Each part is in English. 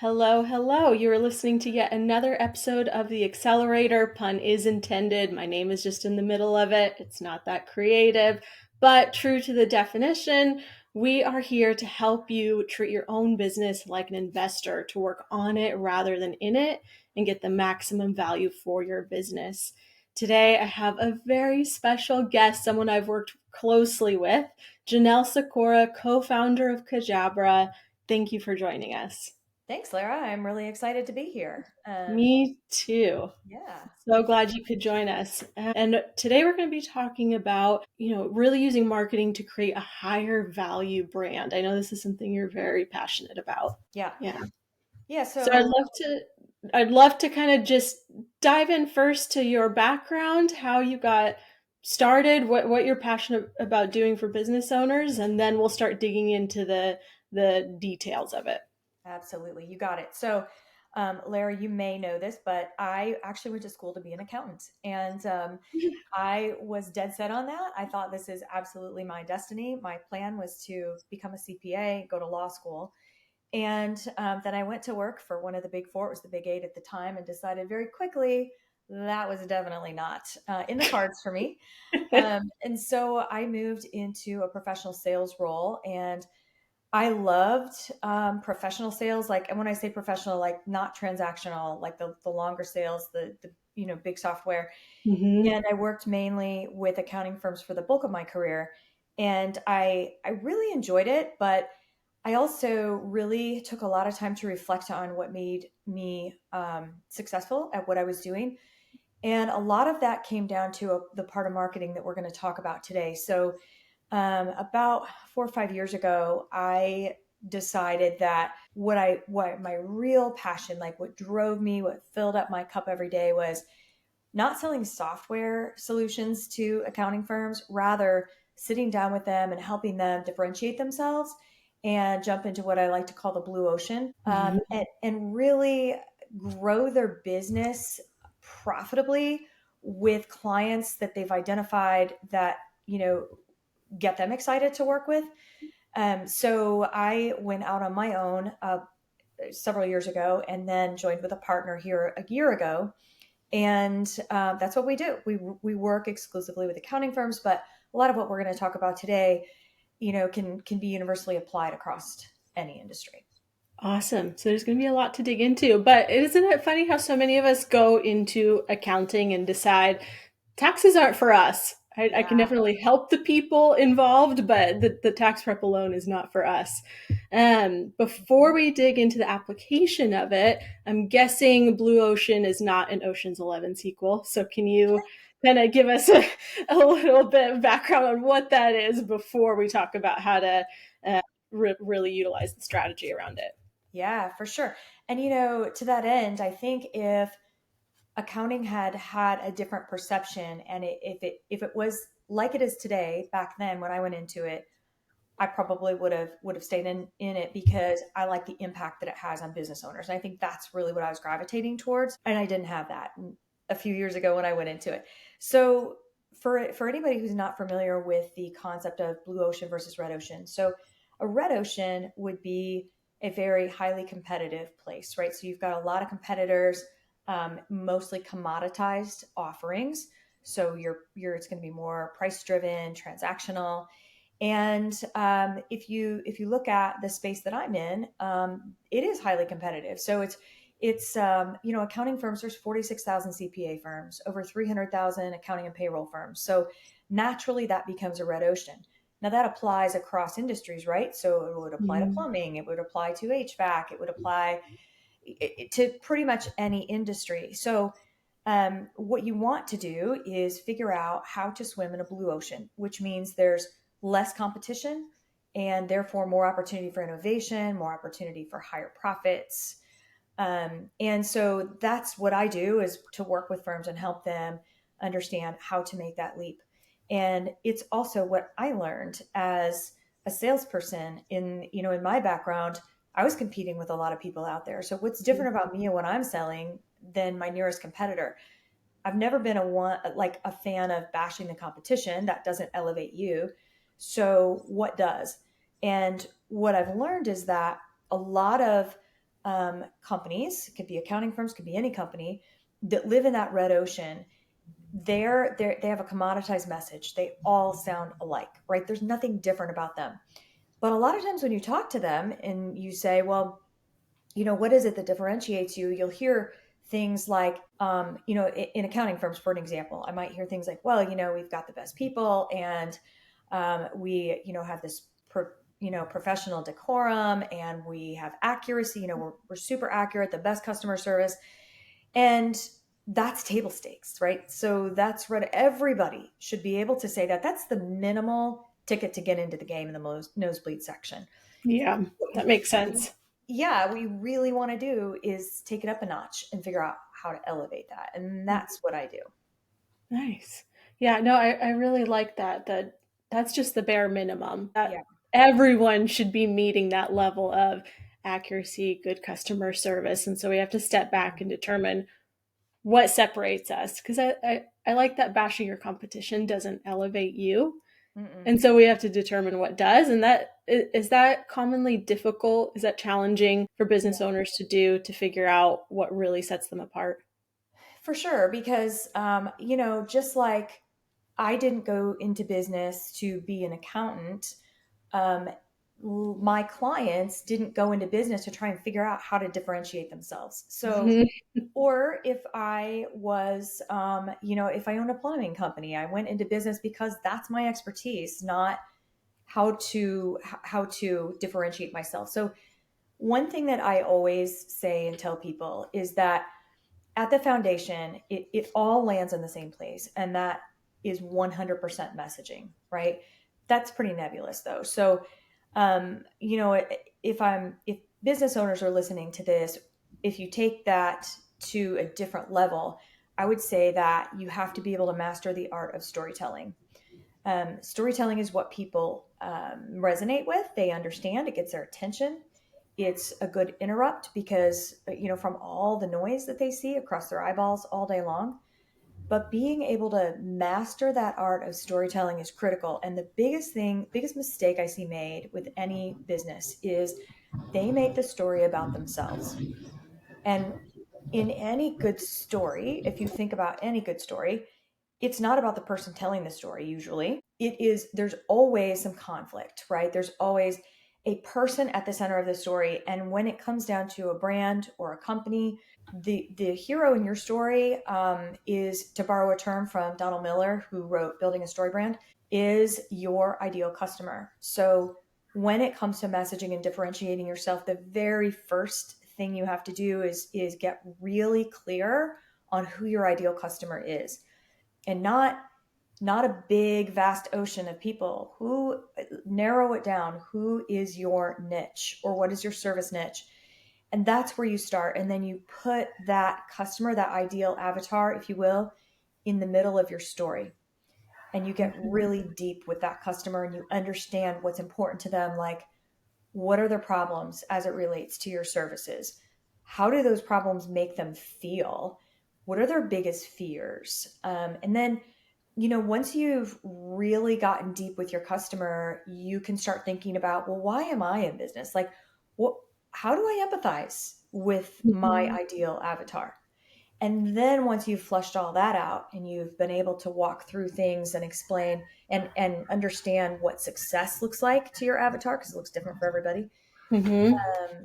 Hello, hello. You are listening to yet another episode of The Accelerator. Pun is intended. My name is just in the middle of it. It's not that creative, but true to the definition, we are here to help you treat your own business like an investor, to work on it rather than in it and get the maximum value for your business. Today, I have a very special guest, someone I've worked closely with, Janel Sykora, co-founder of Kajabra. Thank you for joining us. Thanks, Lara. I'm really excited to be here. Me too. Yeah. So glad you could join us. And today we're going to be talking about, really using marketing to create a higher value brand. I know this is something you're very passionate about. Yeah. Yeah. Yeah. So So, I'd love to kind of just dive in first to your background, how you got started, what you're passionate about doing for business owners, and then we'll start digging into the details of it. absolutely. You got it. So, Lara, you may know this, but I actually went to school to be an accountant. And I was dead set on that. I thought this is absolutely my destiny. My plan was to become a CPA, go to law school. And then I went to work for one of the big four. It was the big eight at the time, and decided very quickly that was definitely not in the cards for me. And so I moved into a professional sales role, and I loved professional sales. Like, and when I say professional, like not transactional, like the longer sales, the big software. Hmm. And I worked mainly with accounting firms for the bulk of my career, and I really enjoyed it. But I also really took a lot of time to reflect on what made me successful at what I was doing. And a lot of that came down to the part of marketing that we're going to talk about today. So, about 4 or 5 years ago, I decided that what my real passion, like what drove me, what filled up my cup every day, was not selling software solutions to accounting firms, rather sitting down with them and helping them differentiate themselves and jump into what I like to call the blue ocean, Hmm. and really grow their business profitably with clients that they've identified that, get them excited to work with. So I went out on my own several years ago and then joined with a partner here a year ago, and that's what we do. We work exclusively with accounting firms, but a lot of what we're going to talk about today, can be universally applied across any industry. Awesome. So there's going to be a lot to dig into, but isn't it funny how so many of us go into accounting and decide taxes aren't for us? I can Yeah. definitely help the people involved, but the tax prep alone is not for us. Before we dig into the application of it, I'm guessing Blue Ocean is not an Ocean's 11 sequel. So can you kind of give us a little bit of background on what that is before we talk about how to really utilize the strategy around it? Yeah, for sure. And to that end, I think if accounting had had a different perception, and if it was like it is today, back then when I went into it, I probably would have stayed in it because I like the impact that it has on business owners. And I think that's really what I was gravitating towards, and I didn't have that a few years ago when I went into it. So for anybody who's not familiar with the concept of blue ocean versus red ocean, so a red ocean would be a very highly competitive place, right? So you've got a lot of competitors, mostly commoditized offerings. So it's going to be more price driven, transactional. And if you look at the space that I'm in, it is highly competitive. So it's accounting firms. There's 46,000 CPA firms, over 300,000 accounting and payroll firms. So naturally, that becomes a red ocean. Now that applies across industries, right? So it would apply to Mhm. plumbing, it would apply to HVAC, it would apply to pretty much any industry. So what you want to do is figure out how to swim in a blue ocean, which means there's less competition and therefore more opportunity for innovation, more opportunity for higher profits. And so that's what I do, is to work with firms and help them understand how to make that leap. And it's also what I learned as a salesperson in my background. I was competing with a lot of people out there. So what's different about me and what I'm selling than my nearest competitor? I've never been a fan of bashing the competition. That doesn't elevate you. So what does? And what I've learned is that a lot of companies, it could be accounting firms, could be any company that live in that red ocean, they have a commoditized message. They all sound alike, right? There's nothing different about them. But a lot of times when you talk to them and you say, well, what is it that differentiates you? You'll hear things like, in accounting firms, for an example, I might hear things like, well, we've got the best people, and we, have this, professional decorum, and we have accuracy. We're super accurate, the best customer service. And that's table stakes, right? So that's what everybody should be able to say, that that's the minimal ticket to get into the game in the nosebleed section. Yeah, that makes sense. Yeah, what you really want to do is take it up a notch and figure out how to elevate that. And that's what I do. Nice. Yeah, no, I really like that. That's just the bare minimum. That Yeah. everyone should be meeting that level of accuracy, good customer service. And so we have to step back and determine what separates us. Because I like that bashing your competition doesn't elevate you. Mm-mm. And so we have to determine what does. And that is that commonly difficult? Is that challenging for business Yeah. owners to do to figure out what really sets them apart? For sure. Because, just like I didn't go into business to be an accountant, um, my clients didn't go into business to try and figure out how to differentiate themselves. So, Mhm. or if I was, if I own a plumbing company, I went into business because that's my expertise, not how to differentiate myself. So one thing that I always say and tell people is that at the foundation, it all lands in the same place, and that is 100% messaging, right? That's pretty nebulous though. So, if business owners are listening to this, if you take that to a different level, I would say that you have to be able to master the art of storytelling. Storytelling is what people resonate with. They understand. It gets their attention. It's a good interrupt because, from all the noise that they see across their eyeballs all day long. But being able to master that art of storytelling is critical. And the biggest mistake I see made with any business is they make the story about themselves. And in any good story, if you think about any good story, it's not about the person telling the story usually. There's always some conflict, right? There's always a person at the center of the story. And when it comes down to a brand or a company, the hero in your story, is, to borrow a term from Donald Miller, who wrote Building a Story Brand, is your ideal customer. So when it comes to messaging and differentiating yourself, the very first thing you have to do is get really clear on who your ideal customer is, and not a big vast ocean of people. Who Narrow it down. Who is your niche, or what is your service niche? And that's where you start, and then you put that customer, that ideal avatar, if you will, in the middle of your story, and you get really deep with that customer, and you understand what's important to them. Like, what are their problems as it relates to your services? How do those problems make them feel? What are their biggest fears? And then, once you've really gotten deep with your customer, you can start thinking about, well, why am I in business? Like, what, how do I empathize with my Mhm. ideal avatar? And then once you've flushed all that out and you've been able to walk through things and explain and understand what success looks like to your avatar, because it looks different for everybody, Mhm.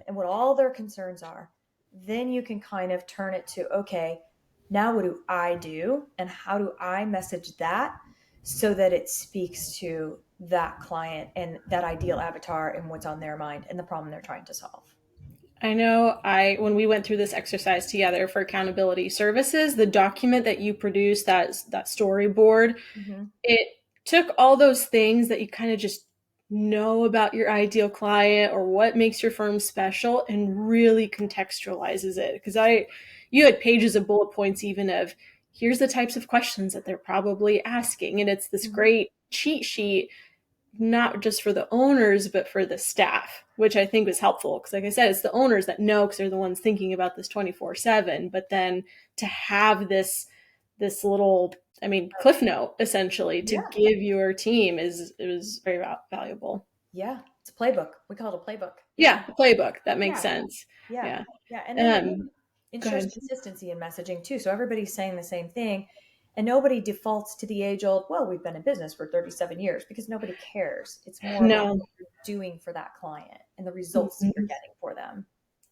and what all their concerns are, then you can kind of turn it to, okay, now what do I do? And how do I message that so that it speaks to that client and that ideal avatar and what's on their mind and the problem they're trying to solve? I know I when we went through this exercise together for accountability services, the document that you produced, that storyboard, Mm-hmm. it took all those things that you kind of just know about your ideal client or what makes your firm special and really contextualizes it. Because you had pages of bullet points, even of here's the types of questions that they're probably asking. And it's this Mm-hmm. great cheat sheet, not just for the owners, but for the staff, which I think was helpful. Because, like I said, it's the owners that know because they're the ones thinking about this 24/7. But then to have this little, I mean, cliff note essentially to Yeah. give your team is it was very valuable. Yeah. it's a playbook. We call it a playbook. Yeah. Yeah, the playbook. That makes Yeah. sense. Yeah. Yeah. Yeah. And then it Um, Go ensures ahead. consistency in messaging too. So everybody's saying the same thing. And nobody defaults to the age old, well, we've been in business for 37 years because nobody cares. It's more about No. what you're doing for that client and the results that you're Mhm. getting for them.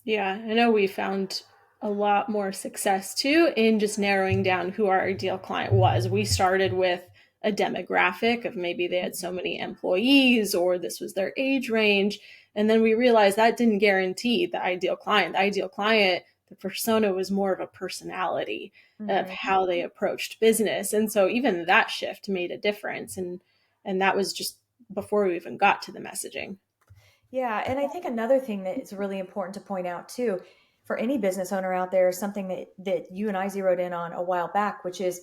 Yeah, I know we found a lot more success too in just narrowing down who our ideal client was. We started with a demographic of maybe they had so many employees or this was their age range. And then we realized that didn't guarantee the ideal client. The ideal client, the persona was more of a personality of Mm-hmm. how they approached business. And so even that shift made a difference. And that was just before we even got to the messaging. Yeah, and I think another thing that is really important to point out too, for any business owner out there, is something that you and I zeroed in on a while back, which is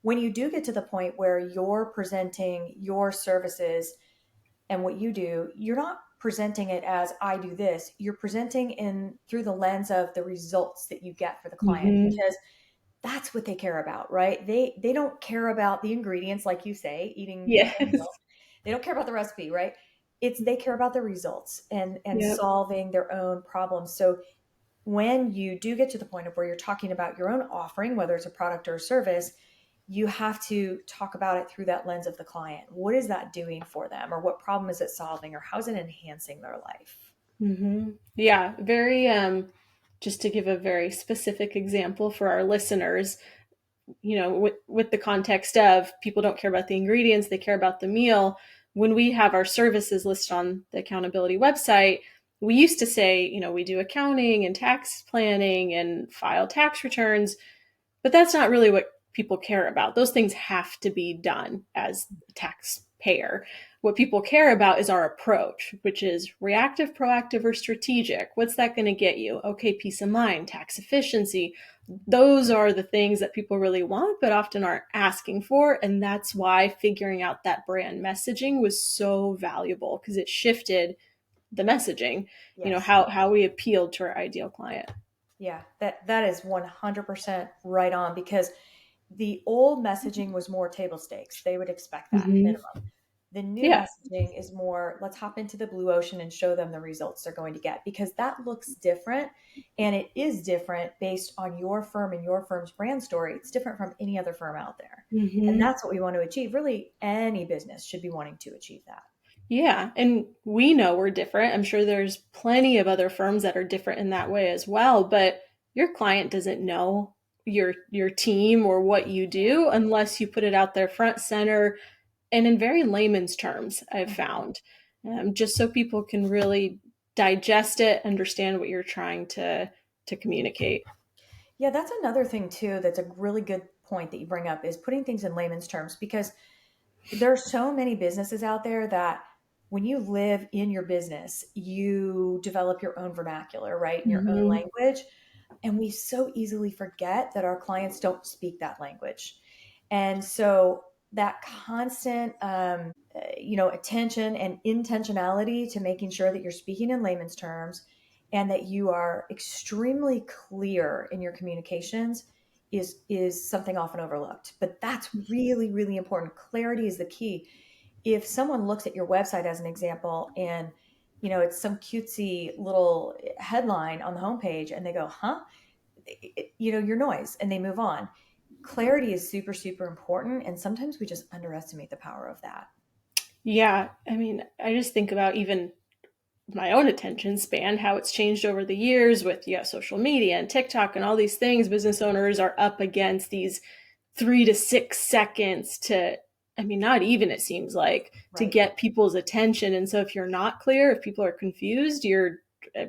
when you do get to the point where you're presenting your services and what you do, you're not presenting it as I do this. You're presenting in through the lens of the results that you get for the client Mm-hmm. because that's what they care about, right? They don't care about the ingredients, like you say, eating Yes. oatmeal. They don't care about the recipe, right? It's they care about the results and Yep. solving their own problems. So when you do get to the point of where you're talking about your own offering, whether it's a product or a service, you have to talk about it through that lens of the client. What is that doing for them, or what problem is it solving, or how's it enhancing their life? Yeah, very just to give a very specific example for our listeners, with the context of people don't care about the ingredients, they care about the meal. When we have our services listed on the accountability website, we used to say, we do accounting and tax planning and file tax returns, but that's not really what people care about. Those things have to be done as a taxpayer. What people care about is our approach, which is reactive, proactive, or strategic. What's that going to get you? Okay, peace of mind, tax efficiency. Those are the things that people really want, but often aren't asking for. And that's why figuring out that brand messaging was so valuable because it shifted the messaging, Yes. how we appealed to our ideal client. Yeah, that is 100% right on because the old messaging was more table stakes. They would expect that Mm-hmm. minimum. The new Yeah. messaging is more, let's hop into the blue ocean and show them the results they're going to get because that looks different. And it is different based on your firm and your firm's brand story. It's different from any other firm out there. And Mm-hmm. that's what we want to achieve. Really, any business should be wanting to achieve that. Yeah, and we know we're different. I'm sure there's plenty of other firms that are different in that way as well, but your client doesn't know your team or what you do unless you put it out there front center and in very layman's terms, I've Mhm. found. Just so people can really digest it, understand what you're trying to communicate. Yeah, that's another thing too. That's a really good point that you bring up is putting things in layman's terms because there are so many businesses out there that when you live in your business, you develop your own vernacular, right? And your own Mm-hmm. language. And we so easily forget that our clients don't speak that language. And so that constant, attention and intentionality to making sure that you're speaking in layman's terms and that you are extremely clear in your communications is something often overlooked. But that's really, really important. Clarity is the key. If someone looks at your website as an example and it's some cutesy little headline on the homepage and they go, huh? Your noise, and they move on. Clarity is super, super important. And sometimes we just underestimate the power of that. Yeah, I mean, I just think about even my own attention span, how it's changed over the years with social media and TikTok and all these things. Business owners are up against these 3 to 6 seconds to, I mean, not even, it seems like, to Right. get people's attention. And so if you're not clear, if people are confused, uh,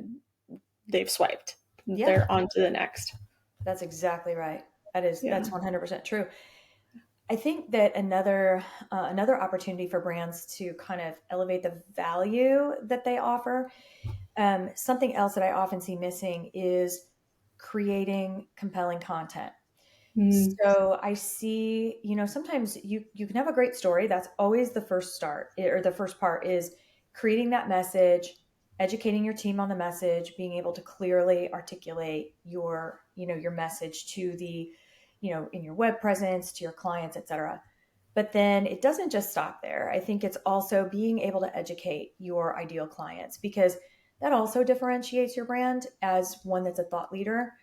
they've swiped. Yeah, They're on to the next. that's exactly right. That's Yeah. 100% true. I think that another opportunity for brands to kind of elevate the value that they offer. Something else that I often see missing is creating compelling content. Mm. So I see, sometimes you can have a great story. That's always the first start, or the first part is creating that message, educating your team on the message, being able to clearly articulate your message to the, in your web presence, to your clients, etc. But then it doesn't just stop there. I think it's also being able to educate your ideal clients, because that also differentiates your brand as one that's a thought leader.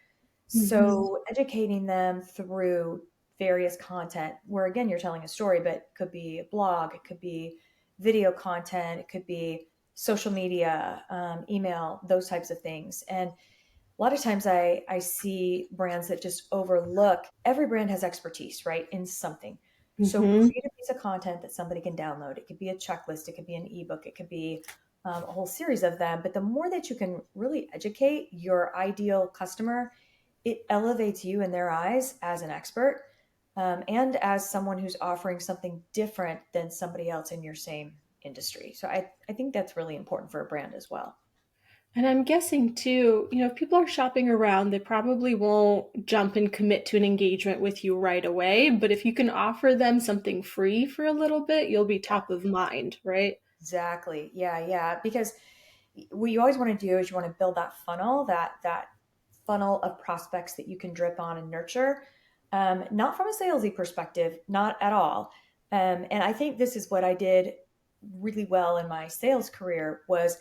Hmm. So educating them through various content where, again, you're telling a story, but it could be a blog, it could be video content, it could be social media, email, those types of things. And a lot of times I see brands that just overlook, every brand has expertise, right, in something. So Hmm. create a piece of content that somebody can download. It could be a checklist, it could be an ebook, it could be a whole series of them. But the more that you can really educate your ideal customer, it elevates you in their eyes as an expert, and as someone who's offering something different than somebody else in your same industry. So I think that's really important for a brand as well. And I'm guessing too, if people are shopping around, they probably won't jump and commit to an engagement with you right away. But if you can offer them something free for a little bit, you'll be top of mind, right? Exactly. Yeah, yeah. Because what you always want to do is you want to build that funnel, that funnel of prospects that you can drip on and nurture. Not from a salesy perspective, not at all. And I think this is what I did really well in my sales career was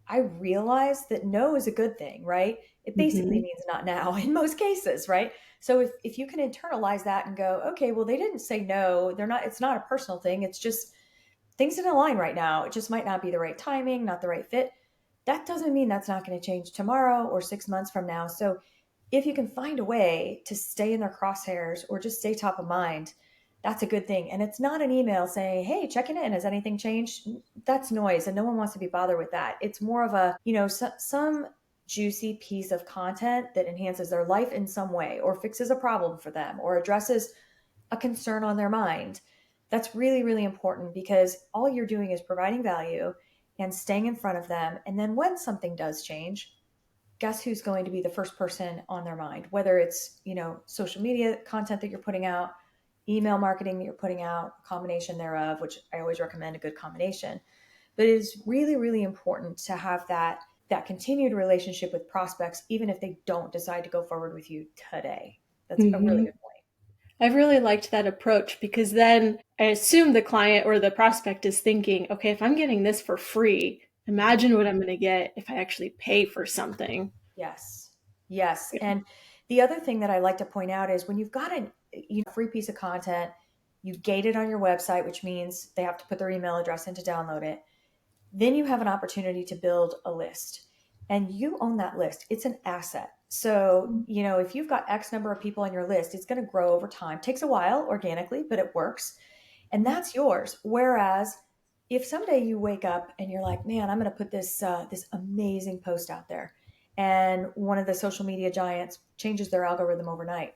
I realized that no is a good thing, right? It basically Hmm. means not now in most cases, right? So if you can internalize that and go, okay, well, they didn't say no. They're not, it's not a personal thing. It's just things didn't align right now. It just might not be the right timing, not the right fit. That doesn't mean that's not going to change tomorrow or 6 months from now. So if you can find a way to stay in their crosshairs or just stay top of mind, that's a good thing. And it's not an email saying, hey, checking in, has anything changed? That's noise and no one wants to be bothered with that. It's more of a, some juicy piece of content that enhances their life in some way or fixes a problem for them or addresses a concern on their mind. That's really, really important because all you're doing is providing value and staying in front of them. And then when something does change, guess who's going to be the first person on their mind? Whether it's, social media content that you're putting out, email marketing that you're putting out, a combination thereof, which I always recommend a good combination. But it is really, really important to have that continued relationship with prospects, even if they don't decide to go forward with you today. That's a really Hmm. good point. I've really liked that approach because then I assume the client or the prospect is thinking, okay, if I'm getting this for free, imagine what I'm going to get if I actually pay for something. Yes. Yes. And the other thing that I like to point out is when you've got a free piece of content, you gate it on your website, which means they have to put their email address in to download it. Then you have an opportunity to build a list and you own that list. It's an asset. So, if you've got X number of people on your list, it's going to grow over time. It takes a while organically, but it works. And that's yours. Whereas if someday you wake up and you're like, man, I'm going to put this amazing post out there, and one of the social media giants changes their algorithm overnight,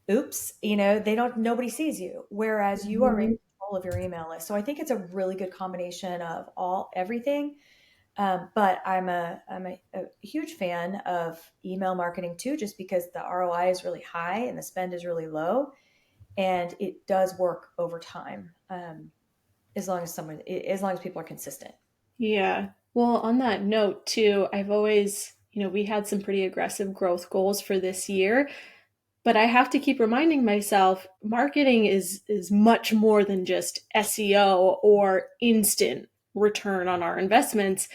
oops, they don't, nobody sees you. Whereas you are in Mhm. control of your email list. So I think it's a really good combination of everything. But I'm a huge fan of email marketing too, just because the ROI is really high and the spend is really low, and it does work over time. As long as people are consistent. Yeah. Well, on that note, too, I've always, we had some pretty aggressive growth goals for this year, but I have to keep reminding myself marketing is much more than just SEO or instant return on our investments.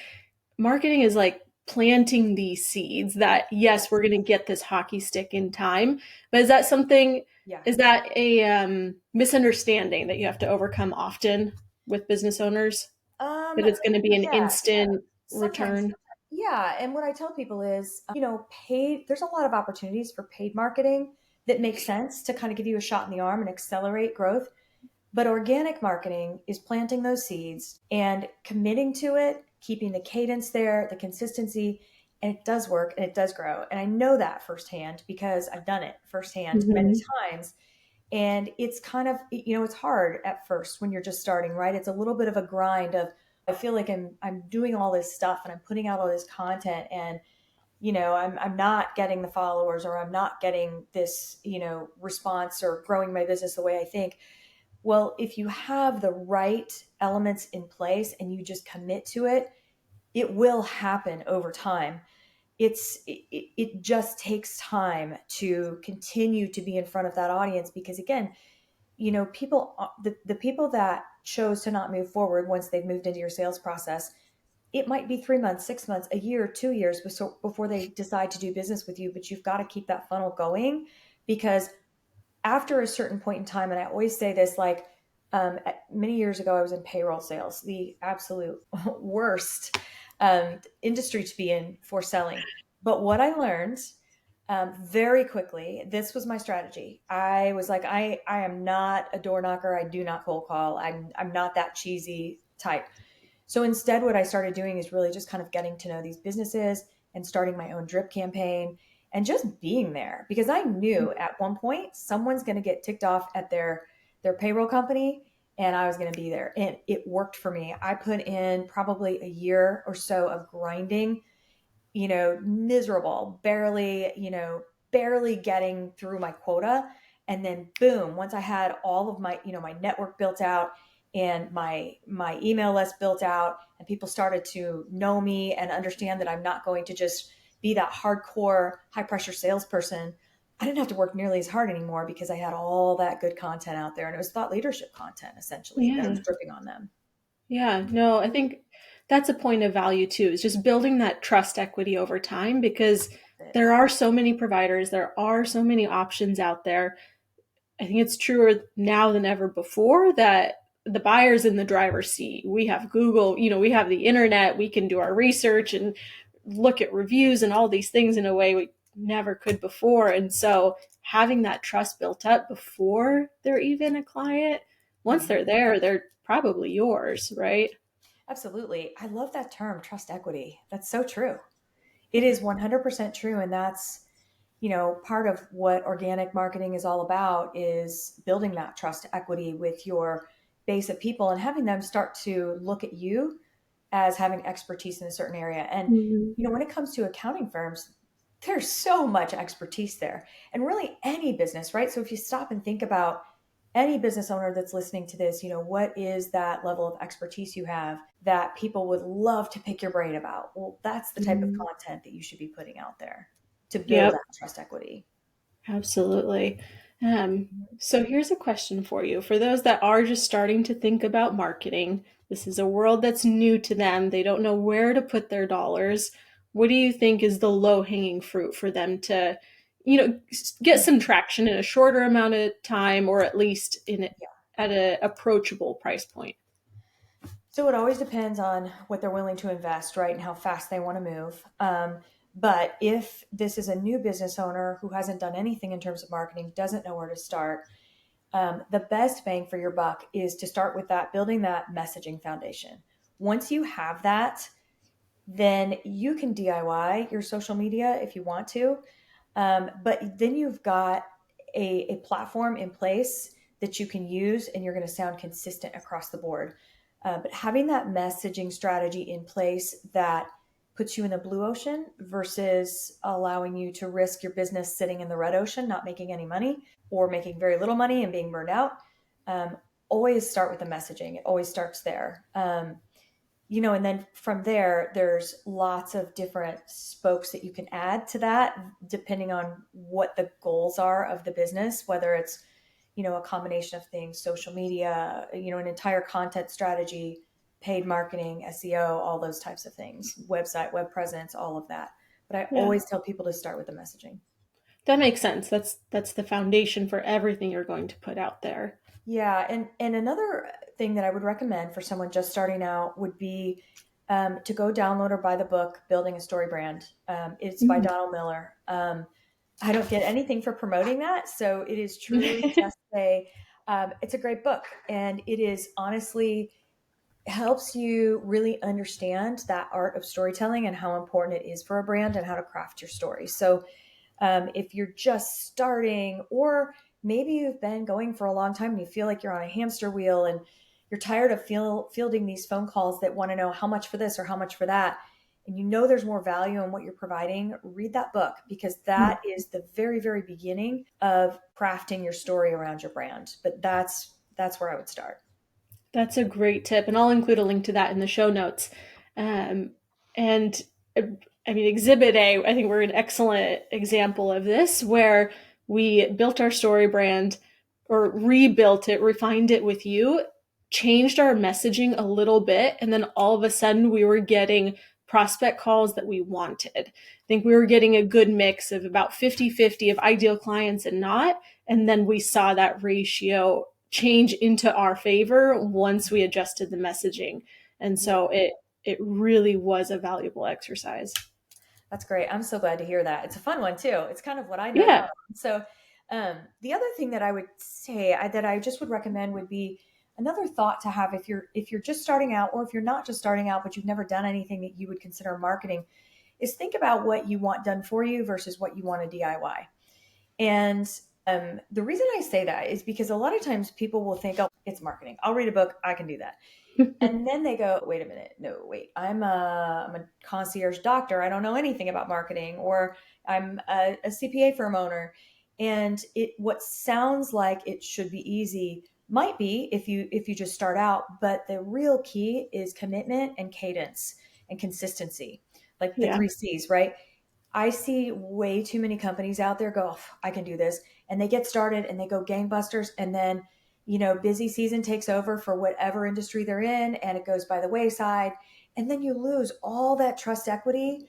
Marketing is like planting these seeds that yes, we're Yes. going to get this hockey stick in time, but is that something, Yeah. is that a misunderstanding that you have to overcome often with business owners, Um, that it's going to be an yeah, instant sometimes. return? Yeah. And what I tell people is, there's a lot of opportunities for paid marketing that makes sense to kind of give you a shot in the arm and accelerate growth. But organic marketing is planting those seeds and committing to it, keeping the cadence there, the consistency, and it does work and it does grow. And I know that firsthand because I've done it firsthand many Hmm. times. And it's kind of, it's hard at first when you're just starting, right? It's a little bit of a grind of, I feel like I'm doing all this stuff and I'm putting out all this content, and I'm not getting the followers, or I'm not getting this, response or growing my business the way I think. Well, if you have the right elements in place and you just commit to it, it will happen over time. It just takes time to continue to be in front of that audience, because again, people, the people that chose to not move forward once they've moved into your sales process, it might be 3 months, 6 months, a year, 2 years before they decide to do business with you. But you've got to keep that funnel going, because after a certain point in time, and I always say this, like, many years ago, I was in payroll sales, the absolute worst industry to be in for selling. But what I learned very quickly, this was my strategy. I was like, I am not a door knocker. I do not cold call. I'm not that cheesy type. So instead, what I started doing is really just kind of getting to know these businesses and starting my own drip campaign and just being there, because I knew at one point someone's going to get ticked off at their payroll company, and I was going to be there. And it worked for me. I put in probably a year or so of grinding, miserable, barely getting through my quota. And then boom, once I had all of my network built out and my email list built out, and people started to know me and understand that I'm not going to just be that hardcore high pressure salesperson, I didn't have to work nearly as hard anymore, because I had all that good content out there, and it was thought leadership content essentially that I was Yeah. dripping on them. Yeah. No, I think that's a point of value too, is just building that trust equity over time, because there are so many providers, there are so many options out there. I think it's truer now than ever before that the buyer's in the driver's seat. We have Google, we have the internet, we can do our research and look at reviews and all these things in a way we never could before. And so having that trust built up before they're even a client, once Mhm. they're there, they're probably yours, right? Absolutely. I love that term, trust equity. That's so true. It is 100% true. And that's, part of what organic marketing is all about, is building that trust equity with your base of people and having them start to look at you as having expertise in a certain area. And, Mhm. when it comes to accounting firms, there's so much expertise there, and really any business, right? So if you stop and think about any business owner that's listening to this, what is that level of expertise you have that people would love to pick your brain about? Well, that's the type of Mhm. content that you should be putting out there to build that Yep. trust equity. Absolutely. So here's a question for you. For those that are just starting to think about marketing, this is a world that's new to them. They don't know where to put their dollars. What do you think is the low-hanging fruit for them to, get some Mhm. traction in a shorter amount of time, or at least Yeah. at an approachable price point? So it always depends on what they're willing to invest, right, and how fast they want to move. But if this is a new business owner who hasn't done anything in terms of marketing, doesn't know where to start, the best bang for your buck is to start with that, building that messaging foundation. Once you have that, then you can DIY your social media if you want to. But then you've got a platform in place that you can use, and you're going to sound consistent across the board. But having that messaging strategy in place that puts you in the blue ocean versus allowing you to risk your business sitting in the red ocean, not making any money, or making very little money and being burned out. Um, Always start with the messaging. It always starts there. And then from there, there's lots of different spokes that you can add to that, depending on what the goals are of the business, whether it's, a combination of things, social media, an entire content strategy, paid marketing, SEO, all those types of things, website, web presence, all of that. But I Yeah. always tell people to start with the messaging. That makes sense. That's the foundation for everything you're going to put out there. Yeah, and another thing that I would recommend for someone just starting out would be to go download or buy the book "Building a Story Brand." It's by Mm. Donald Miller. I don't get anything for promoting that, so it is truly just it's a great book, and it is honestly helps you really understand that art of storytelling and how important it is for a brand and how to craft your story. So if you're just starting, or maybe you've been going for a long time and you feel like you're on a hamster wheel and you're tired of fielding these phone calls that want to know how much for this or how much for that, and there's more value in what you're providing, read that book, because that is the very, very beginning of crafting your story around your brand. But that's where I would start. That's a great tip, and I'll include a link to that in the show notes. Um, and I mean, Exhibit A, I think we're an excellent example of this, where we built our story brand or rebuilt it, refined it with you, changed our messaging a little bit. And then all of a sudden we were getting prospect calls that we wanted. I think we were getting a good mix of about 50-50 of ideal clients and not. And then we saw that ratio change into our favor once we adjusted the messaging. And Yeah, so it really was a valuable exercise. that's great. I'm so glad to hear that. It's a fun one too. It's kind of what I nerd out Yeah. on. So, the other thing that I would say that I just would recommend would be another thought to have if you're just starting out, or if you're not just starting out but you've never done anything that you would consider marketing, is think about what you want done for you versus what you want to DIY. And the reason I say that is because a lot of times people will think, oh, it's marketing. I'll read a book. I can do that. And then they go, wait a minute. No, wait, I'm a concierge doctor. I don't know anything about marketing, or I'm a CPA firm owner. And what sounds like it should be easy might be if you just start out, but the real key is commitment and cadence and consistency, like the Yeah. three C's, right? I see way too many companies out there go, "Oh, I can do this." And they get started and they go gangbusters. And then, busy season takes over for whatever industry they're in, and it goes by the wayside. And then you lose all that trust equity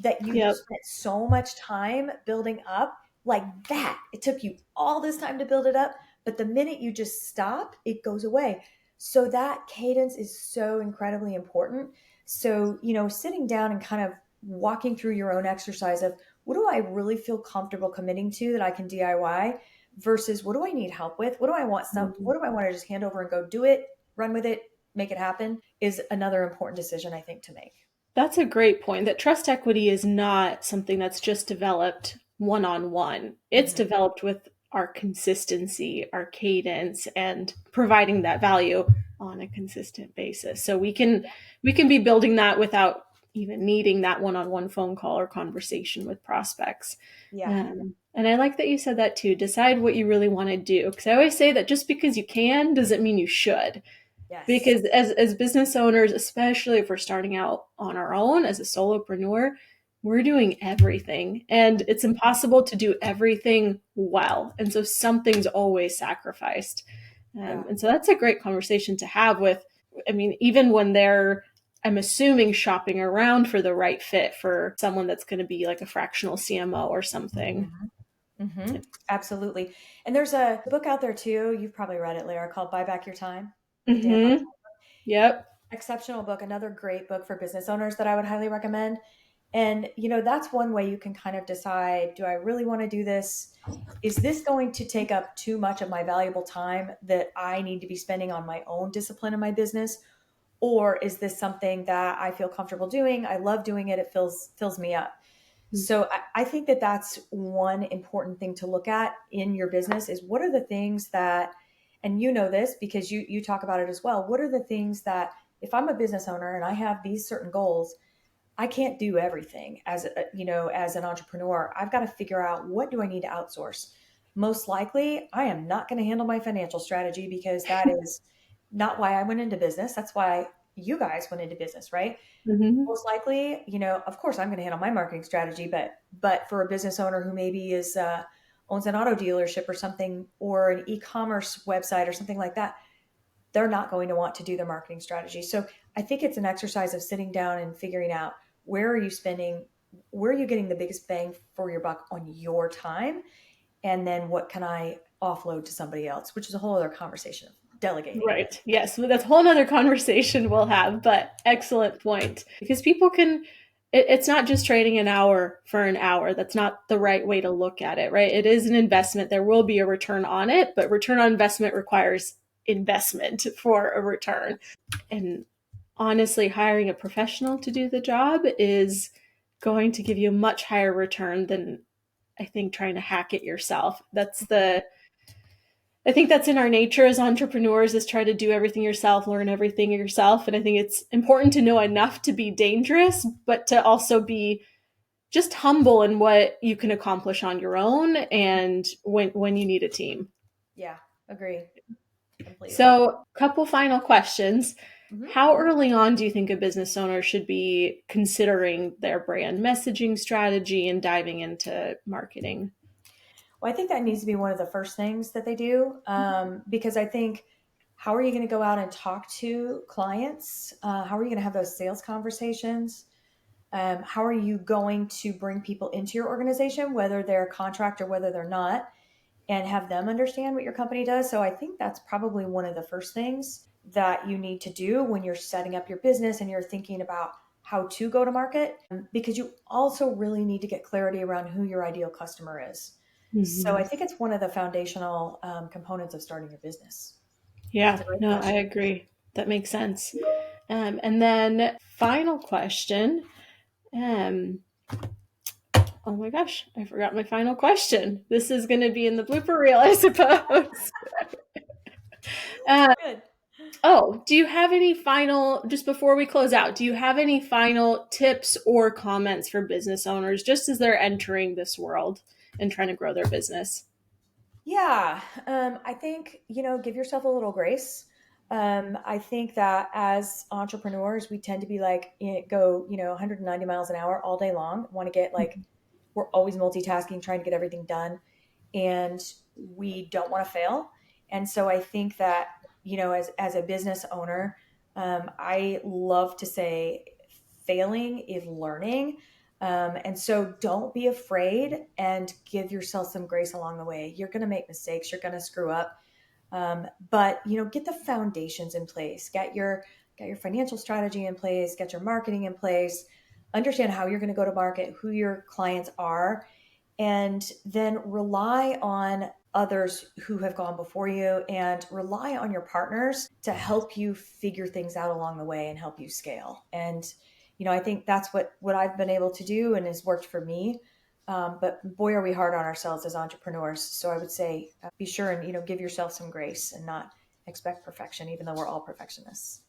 that you Yep. spent so much time building up, like that. It took you all this time to build it up. But the minute you just stop, it goes away. So that cadence is so incredibly important. So, sitting down and kind of walking through your own exercise of what do I really feel comfortable committing to that I can DIY versus what do I need help with? What do I want to just hand over and go do it, run with it, make it happen is another important decision I think to make. That's a great point, that trust equity is not something that's just developed one on one. It's Mhm. developed with our consistency, our cadence, and providing that value on a consistent basis. So we can be building that without even needing that one-on-one phone call or conversation with prospects. Yeah. And I like that you said that too. Decide what you really want to do. Because I always say that just because you can doesn't mean you should, Yes. because as business owners, especially if we're starting out on our own as a solopreneur, we're doing everything and it's impossible to do everything well, and so something's always sacrificed. Yeah. And so that's a great conversation to have with, I mean, even when they're, I'm assuming, shopping around for the right fit for someone that's going to be like a fractional CMO or something. Hmm. Hmm. Absolutely. And there's a book out there too. You've probably read it, Lara, called Buy Back Your Time. The Dan Mm-hmm. Yep. Exceptional book, another great book for business owners that I would highly recommend. And, that's one way you can kind of decide, do I really want to do this? Is this going to take up too much of my valuable time that I need to be spending on my own discipline in my business? Or is this something that I feel comfortable doing? I love doing it. It fills me up. So I think that that's one important thing to look at in your business is what are the things that, and this because you talk about it as well. What are the things that if I'm a business owner and I have these certain goals, I can't do everything as an entrepreneur. I've got to figure out what do I need to outsource. Most likely, I am not going to handle my financial strategy because that is not why I went into business. That's why you guys went into business, right? Mm-hmm. Most likely, of course, I'm going to handle my marketing strategy, but for a business owner who maybe is owns an auto dealership or something, or an e-commerce website or something like that, they're not going to want to do their marketing strategy. So I think it's an exercise of sitting down and figuring out where are you spending, where are you getting the biggest bang for your buck on your time, and then what can I offload to somebody else, which is a whole other conversation of delegating. Right. Yes. Well, that's a whole other conversation we'll have, but excellent point. Because people can, it's not just trading an hour for an hour. That's not the right way to look at it, right? It is an investment. There will be a return on it, but return on investment requires investment for a return. And honestly, hiring a professional to do the job is going to give you a much higher return than, I think, trying to hack it yourself. I think that's in our nature as entrepreneurs, is try to do everything yourself, learn everything yourself. And I think it's important to know enough to be dangerous, but to also be just humble in what you can accomplish on your own and when you need a team. Yeah, agree completely. So, couple final questions. Mhm. How early on do you think a business owner should be considering their brand messaging strategy and diving into marketing? Well, I think that needs to be one of the first things that they do, because I think how are you going to go out and talk to clients? How are you going to have those sales conversations? How are you going to bring people into your organization, whether they're a contract or whether they're not, and have them understand what your company does? So I think that's probably one of the first things that you need to do when you're setting up your business and you're thinking about how to go to market, because you also really need to get clarity around who your ideal customer is. So I Mhm. think it's one of the foundational components of starting your business. It's Yeah, a great no, I question. agree. That makes sense. And then final question. Um, oh my gosh, I forgot my final question. This is going to be in the blooper reel, I suppose. Uh, Good. oh, do you have any final, just before we close out, do you have any final tips or comments for business owners just as they're entering this world and trying to grow their business? Yeah, I think, give yourself a little grace. I think that as entrepreneurs, we tend to be like, go, 190 miles an hour all day long, want to get like, we're always multitasking, trying to get everything done, and we don't want to fail. And so I think that, as a business owner, I love to say failing is learning. And so don't be afraid and give yourself some grace along the way. You're going to make mistakes, you're going to screw up. But get the foundations in place, get your financial strategy in place, get your marketing in place, understand how you're going to go to market, who your clients are, and then rely on others who have gone before you and rely on your partners to help you figure things out along the way and help you scale. And I think that's what I've been able to do and has worked for me. But boy, are we hard on ourselves as entrepreneurs. So I would say be sure and give yourself some grace and not expect perfection, even though we're all perfectionists.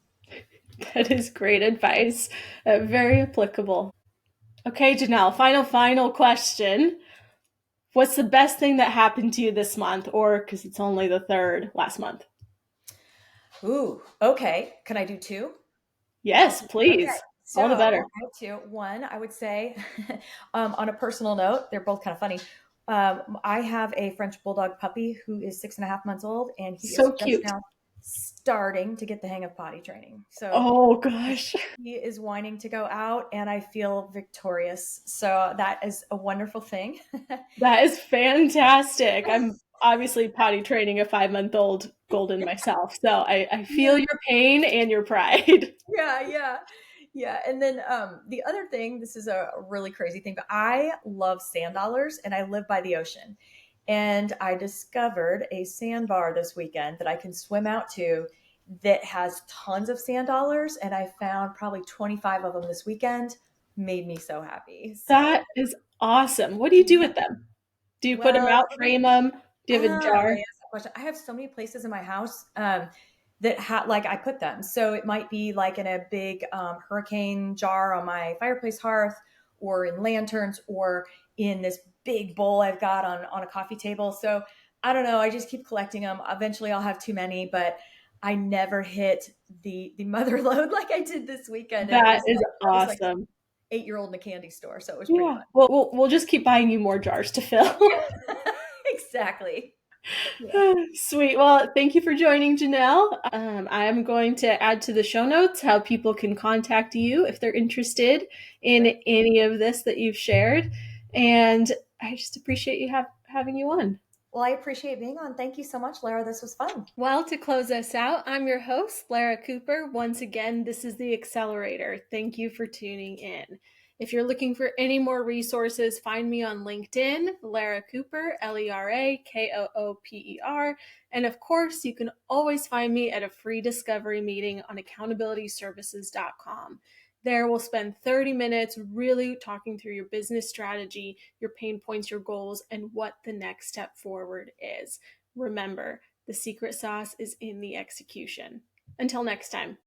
That is great advice. Very applicable. Okay, Janelle, final question. What's the best thing that happened to you this month, or because it's only the third, last month? Ooh, okay. Can I do two? Yes, Okay. please. So All the better. I have two. One, I would say, on a personal note, they're both kind of funny. I have a French bulldog puppy who is 6.5 months old, and he is So just cute. now starting to get the hang of potty training. So Oh gosh. he is wanting to go out, and I feel victorious. So that is a wonderful thing. That is fantastic. I'm obviously potty training a 5-month-old golden myself. So I feel Yeah. your pain and your pride. Yeah, yeah. Yeah. And then the other thing, this is a really crazy thing, but I love sand dollars and I live by the ocean. And I discovered a sandbar this weekend that I can swim out to that has tons of sand dollars. And I found probably 25 of them this weekend. Made me so happy. So, That is awesome. What do you do yeah. with them? Do you put them Well, out, frame them? Do you have a jar? okay, that's the question. I have so many places in my house that like I put them. So it might be like in a big hurricane jar on my fireplace hearth, or in lanterns, or in this big bowl I've got on a coffee table. So I don't know. I just keep collecting them. Eventually, I'll have too many, but I never hit the mother load like I did this weekend, and That is I was like awesome. 8-year-old in a candy store, so it was pretty Yeah. fun. We'll just keep buying you more jars to fill. Exactly. Yeah. Sweet. Well, thank you for joining, Janelle. I am going to add to the show notes how people can contact you if they're interested in Great. any of this that you've shared. And I just appreciate you having you on. Well, I appreciate being on. Thank you so much, Lara. This was fun. Well, to close us out, I'm your host, Lara Cooper. Once again, this is the Accelerator. Thank you for tuning in. If you're looking for any more resources, find me on LinkedIn, Lara Cooper, LERAKOOPER. And of course, you can always find me at a free discovery meeting on accountabilityservices.com. There, we'll spend 30 minutes really talking through your business strategy, your pain points, your goals, and what the next step forward is. Remember, the secret sauce is in the execution. Until next time.